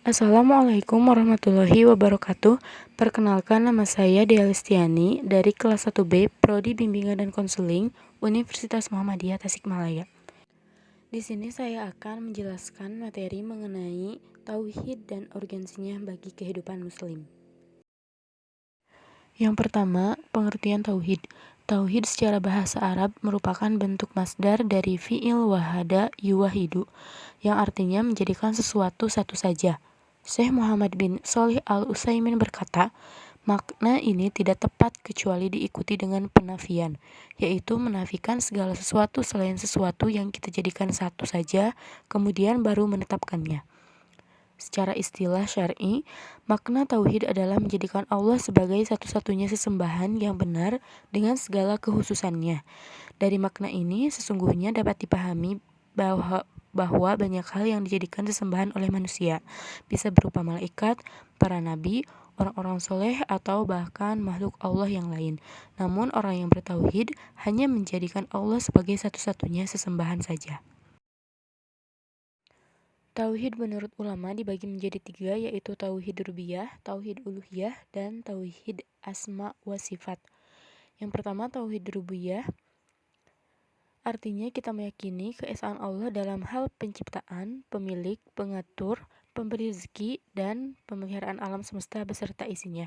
Assalamualaikum warahmatullahi wabarakatuh. Perkenalkan, nama saya Dea Listiani dari kelas 1B Prodi Bimbingan dan Konseling Universitas Muhammadiyah Tasikmalaya. Di sini saya akan menjelaskan materi mengenai tauhid dan urgensinya bagi kehidupan muslim. Yang pertama, pengertian tauhid. Tauhid secara bahasa Arab merupakan bentuk masdar dari fi'il wahada yuwahidu, yang artinya menjadikan sesuatu satu saja. Syekh Muhammad bin Shalih Al-Utsaimin berkata, makna ini tidak tepat kecuali diikuti dengan penafian, yaitu menafikan segala sesuatu selain sesuatu yang kita jadikan satu saja, kemudian baru menetapkannya. Secara istilah syar'i, makna tauhid adalah menjadikan Allah sebagai satu-satunya sesembahan yang benar dengan segala kekhususannya. Dari makna ini, sesungguhnya dapat dipahami bahwa banyak hal yang dijadikan sesembahan oleh manusia, bisa berupa malaikat, para nabi, orang-orang soleh, atau bahkan makhluk Allah yang lain. Namun orang yang bertauhid hanya menjadikan Allah sebagai satu-satunya sesembahan saja. Tauhid menurut ulama dibagi menjadi 3, yaitu tauhid rububiyah, tauhid uluhiyah, dan tauhid asma wa sifat. Yang pertama, tauhid rububiyah artinya kita meyakini keesaan Allah dalam hal penciptaan, pemilik, pengatur, pemberi rezeki, dan pemeliharaan alam semesta beserta isinya.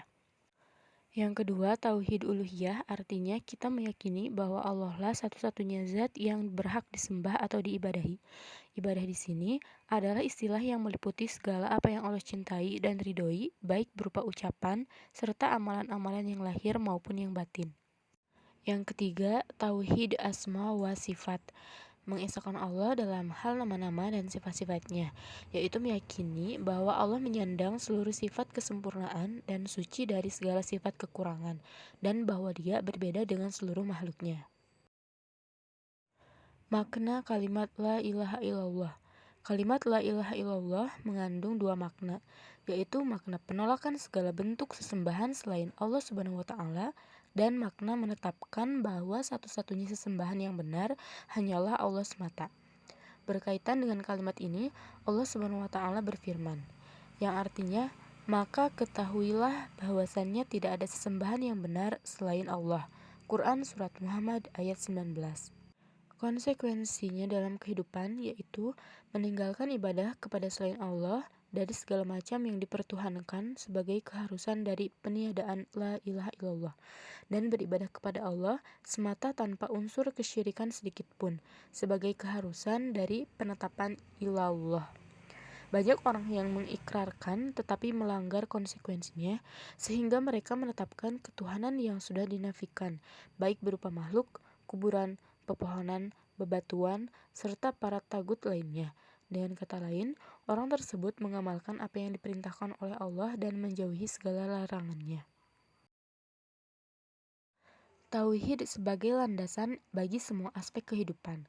Yang kedua, tauhid uluhiyah artinya kita meyakini bahwa Allah lah satu-satunya zat yang berhak disembah atau diibadahi. Ibadah di sini adalah istilah yang meliputi segala apa yang Allah cintai dan ridhoi, baik berupa ucapan serta amalan-amalan yang lahir maupun yang batin. Yang ketiga, tauhid asma wa sifat, mengesahkan Allah dalam hal nama-nama dan sifat-sifatnya, yaitu meyakini bahwa Allah menyandang seluruh sifat kesempurnaan dan suci dari segala sifat kekurangan, dan bahwa Dia berbeda dengan seluruh makhluknya. Makna kalimat la ilaha illallah. Kalimat la ilaha illallah mengandung 2 makna, yaitu makna penolakan segala bentuk sesembahan selain Allah Subhanahu wa taala dan makna menetapkan bahwa satu-satunya sesembahan yang benar hanyalah Allah semata. Berkaitan dengan kalimat ini, Allah Subhanahu wa taala berfirman, yang artinya, maka ketahuilah bahwasannya tidak ada sesembahan yang benar selain Allah. Quran Surat Muhammad ayat 19. Konsekuensinya dalam kehidupan yaitu meninggalkan ibadah kepada selain Allah dari segala macam yang dipertuhankan sebagai keharusan dari peniadaan la ilaha illallah, dan beribadah kepada Allah semata tanpa unsur kesyirikan sedikit pun sebagai keharusan dari penetapan ilallah. Banyak orang yang mengikrarkan tetapi melanggar konsekuensinya, sehingga mereka menetapkan ketuhanan yang sudah dinafikan, baik berupa makhluk, kuburan, pepohonan, bebatuan, serta para tagut lainnya. Dengan kata lain, orang tersebut mengamalkan apa yang diperintahkan oleh Allah dan menjauhi segala larangannya. Tauhid sebagai landasan bagi semua aspek kehidupan.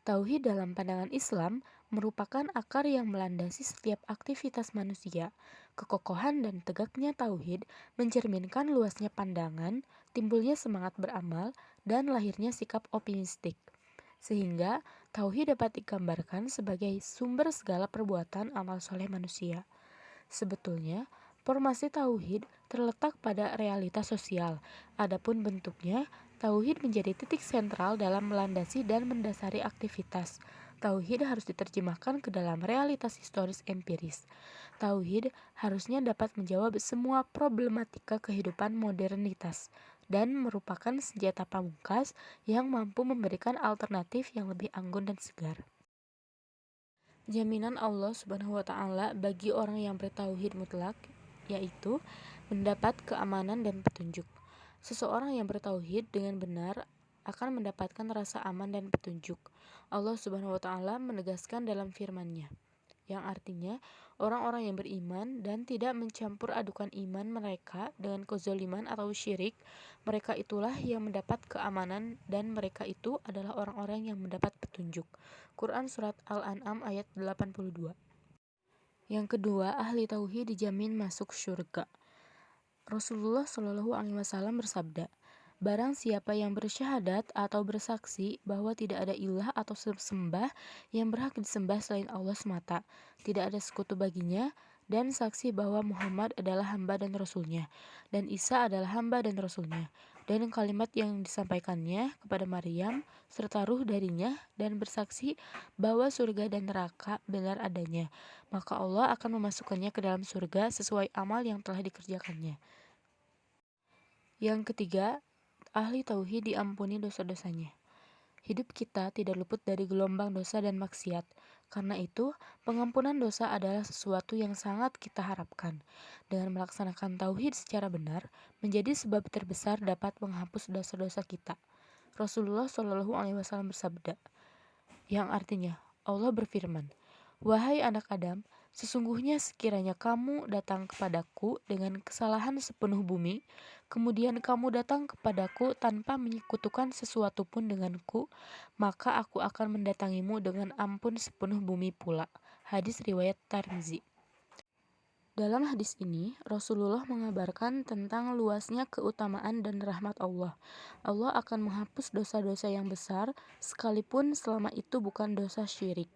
Tauhid dalam pandangan Islam merupakan akar yang melandasi setiap aktivitas manusia. Kekokohan dan tegaknya tauhid mencerminkan luasnya pandangan, timbulnya semangat beramal, dan lahirnya sikap optimistik. Sehingga tauhid dapat digambarkan sebagai sumber segala perbuatan amal soleh manusia. Sebetulnya, formasi tauhid terletak pada realitas sosial. Adapun bentuknya, tauhid menjadi titik sentral dalam melandasi dan mendasari aktivitas. Tauhid harus diterjemahkan ke dalam realitas historis empiris. Tauhid harusnya dapat menjawab semua problematika kehidupan modernitas dan merupakan senjata pamungkas yang mampu memberikan alternatif yang lebih anggun dan segar. Jaminan Allah Subhanahu wa taala bagi orang yang bertauhid mutlak yaitu mendapat keamanan dan petunjuk. Seseorang yang bertauhid dengan benar akan mendapatkan rasa aman dan petunjuk. Allah Subhanahu wa taala menegaskan dalam firman-Nya, yang artinya orang-orang yang beriman dan tidak mencampur adukan iman mereka dengan kezaliman atau syirik, mereka itulah yang mendapat keamanan dan mereka itu adalah orang-orang yang mendapat petunjuk. Quran Surat Al-An'am ayat 82. Yang kedua, ahli tauhid dijamin masuk syurga. Rasulullah Shallallahu Alaihi Wasallam bersabda, barang siapa yang bersyahadat atau bersaksi bahwa tidak ada ilah atau sembah yang berhak disembah selain Allah semata, tidak ada sekutu baginya, dan saksi bahwa Muhammad adalah hamba dan rasulnya, dan Isa adalah hamba dan rasulnya, dan kalimat yang disampaikannya kepada Maryam serta ruh darinya, dan bersaksi bahwa surga dan neraka benar adanya, maka Allah akan memasukkannya ke dalam surga sesuai amal yang telah dikerjakannya. Yang ketiga, ahli tauhid diampuni dosa-dosanya. Hidup kita tidak luput dari gelombang dosa dan maksiat. Karena itu, pengampunan dosa adalah sesuatu yang sangat kita harapkan. Dengan melaksanakan tauhid secara benar, menjadi sebab terbesar dapat menghapus dosa-dosa kita. Rasulullah Shallallahu Alaihi Wasallam bersabda, yang artinya Allah berfirman, "Wahai anak Adam, sesungguhnya sekiranya kamu datang kepadaku dengan kesalahan sepenuh bumi, kemudian kamu datang kepadaku tanpa menyekutukan sesuatu pun denganku, maka aku akan mendatangimu dengan ampun sepenuh bumi pula." Hadis riwayat Tirmizi. Dalam hadis ini, Rasulullah mengabarkan tentang luasnya keutamaan dan rahmat Allah. Allah akan menghapus dosa-dosa yang besar, sekalipun selama itu bukan dosa syirik.